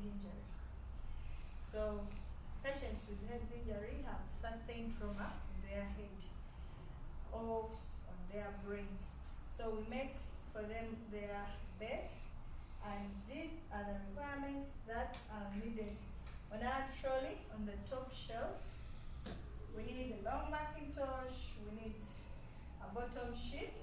injury. So patients with head injury have sustained trauma in their head or on their brain. So we make for them their bed, and these are the requirements that are needed. On our trolley, on the top shelf, we need a long Macintosh, we need a bottom sheet,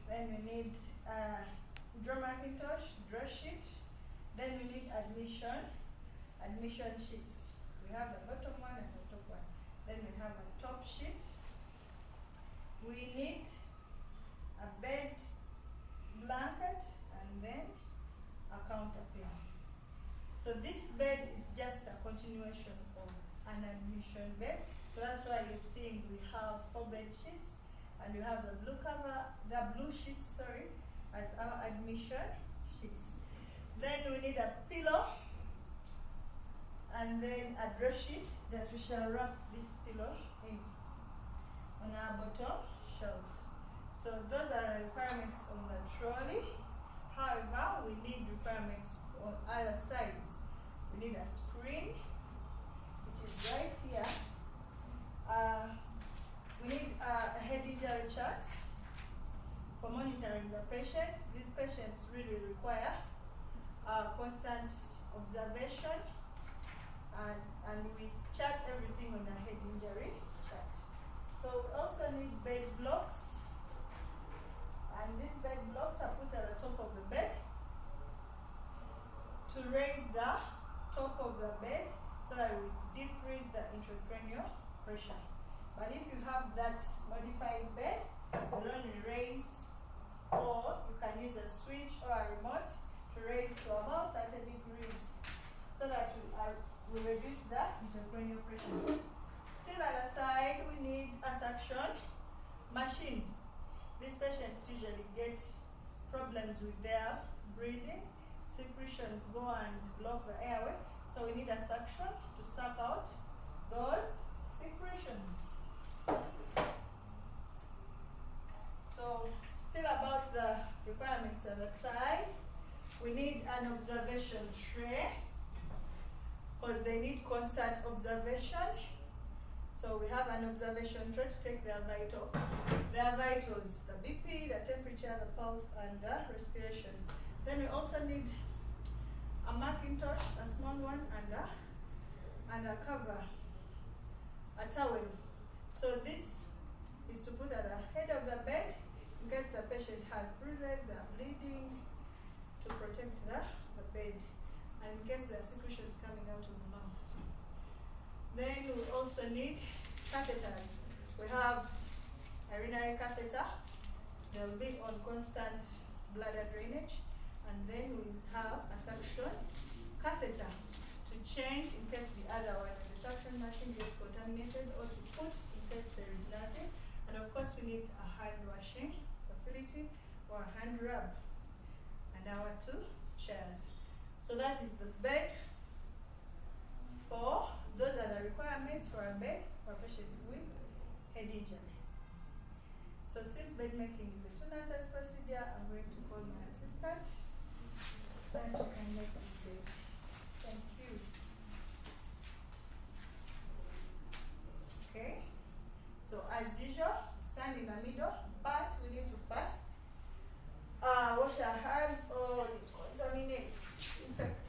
then we need a draw Macintosh, draw sheet, then we need admission sheets. We have the bottom one and the top one. Then we have a top sheet. We need a bed blanket and then a counterpane. So this bed is just a continuation of an admission bed. So that's why you're seeing we have 4 bed sheets, and you have the blue sheets, as our admission sheets. Then we need a pillow, and then a draw sheet that we shall wrap this pillow in on our bottom shelf. So those are requirements on the trolley. However, we need requirements on other sides. We need a screen, which is right here. We need a head injury chart for monitoring the patient. These patients really require constant observation, and we chart everything on the head injury chart. So we also need bed blocks, and these bed blocks are put at the top of the bed to raise the top of the bed so that we decrease the intracranial pressure. But if you have that modified bed, you'll only raise, or you can use a switch or a remote to raise to about 30 degrees so that we reduce the intracranial pressure. Still at the side, we need a suction machine. These patients usually get problems with their breathing. Secretions go and block the airway, so we need a suction to suck out those secretions. So still about the requirements on the side, we need an observation tray because they need constant observation. So we have an observation tray to take their vitals, the BP, the temperature, the pulse, and the respirations. Then we also need a Macintosh, a small one, and a cover, a towel. So this is to put at the head of the bed in case the patient has bruises, they are bleeding, to protect the bed, and in case there are secretions coming out of the mouth. Then we also need catheters. We have a urinary catheter. They will be on constant bladder drainage, and then we have a suction catheter to change in case the other one, the suction machine, gets contaminated, or to put in case there is nothing. And of course, we need a hand washing facility or a hand rub, and our 2 chairs. So that is the bed. Those are the requirements for a bed for a patient with head injury. So since bed making is a 2-nurses procedure, I'm going to call my assistant that you can make this bed. Thank you. Okay. So as usual, stand in the middle, but we need to first wash our hands or it contaminates, infect.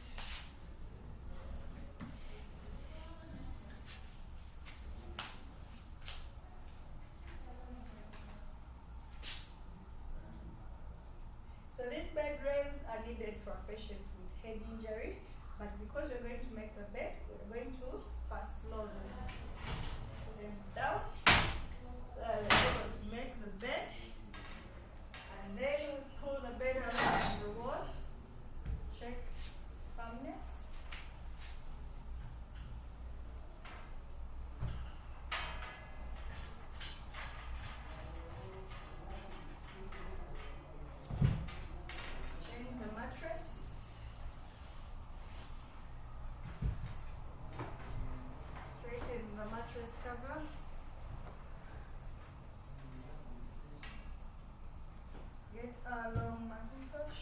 So these bed rails are needed for a patient with head injury, but because we're going to make the bed, we're going to first lower them. Put them down. We're able to make the bed, and then we pull the bed around the wall. Check firmness. Change the mattress. Straighten the mattress cover. Get a long Macintosh.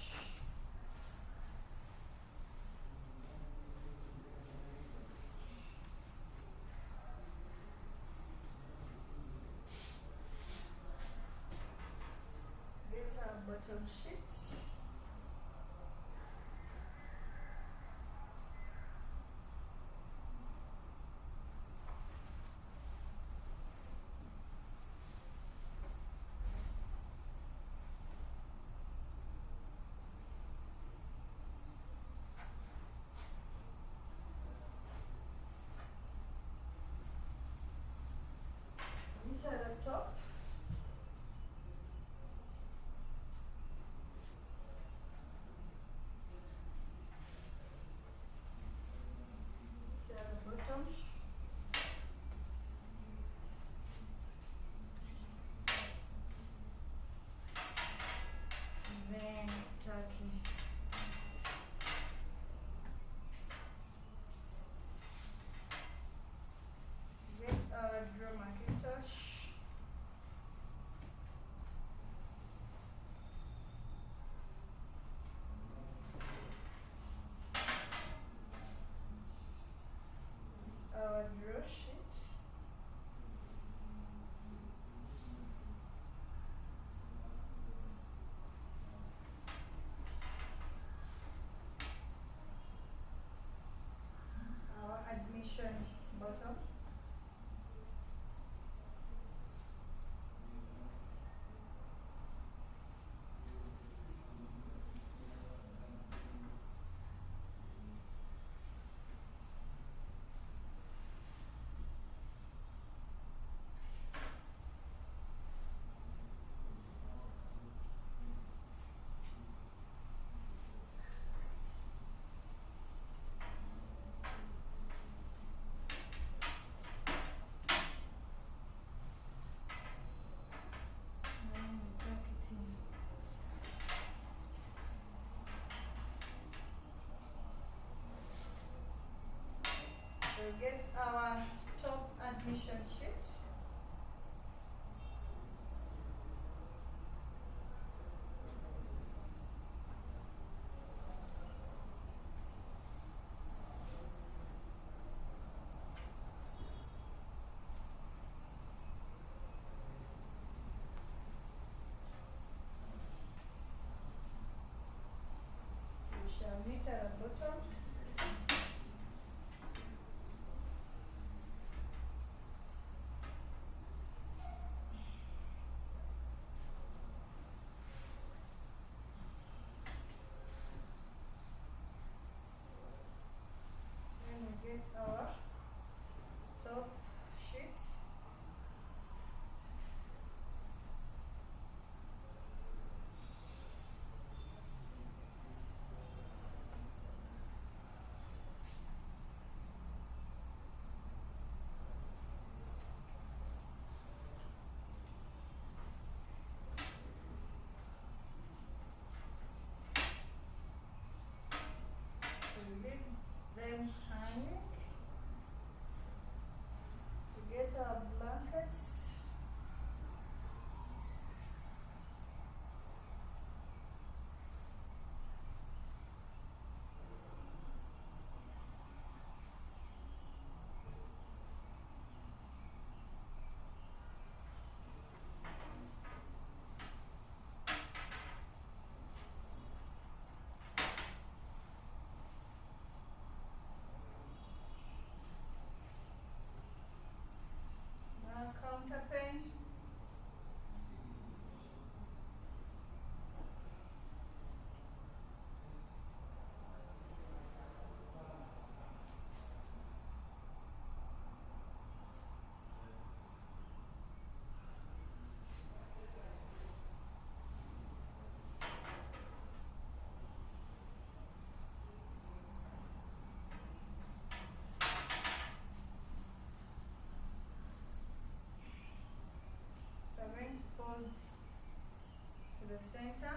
the center.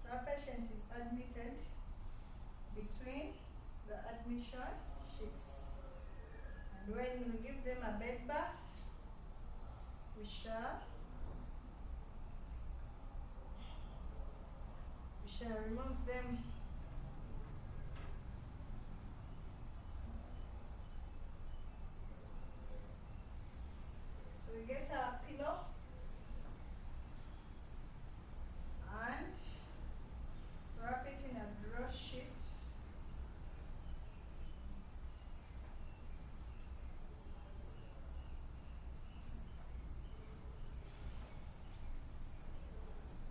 So our patient is admitted between the admission sheets. And when we give them a bed bath, we shall remove them so we get our pillow and wrap it in a draw sheet.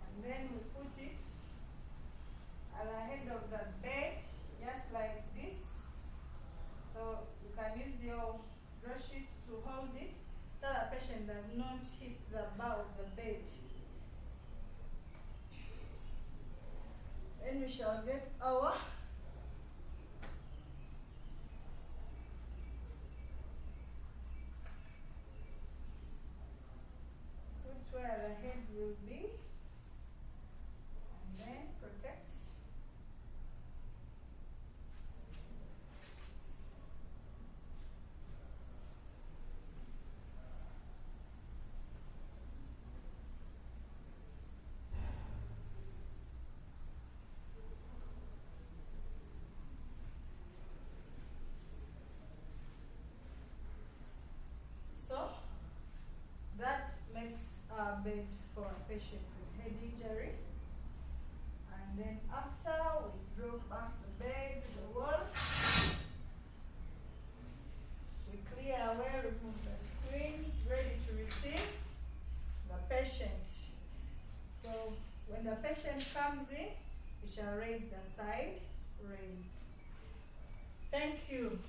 And then we put it at the head of the bed, just like this. So you can use your draw sheet to hold it so the patient does not hit the bar of the bed. Then we shall get our put where the head will be, and then protect. So that makes our bed for a patient with head injury. And then after we draw back the bed to the wall, we clear away, remove the screens, ready to receive the patient. So when the patient comes in, we shall raise the side raise. Thank you.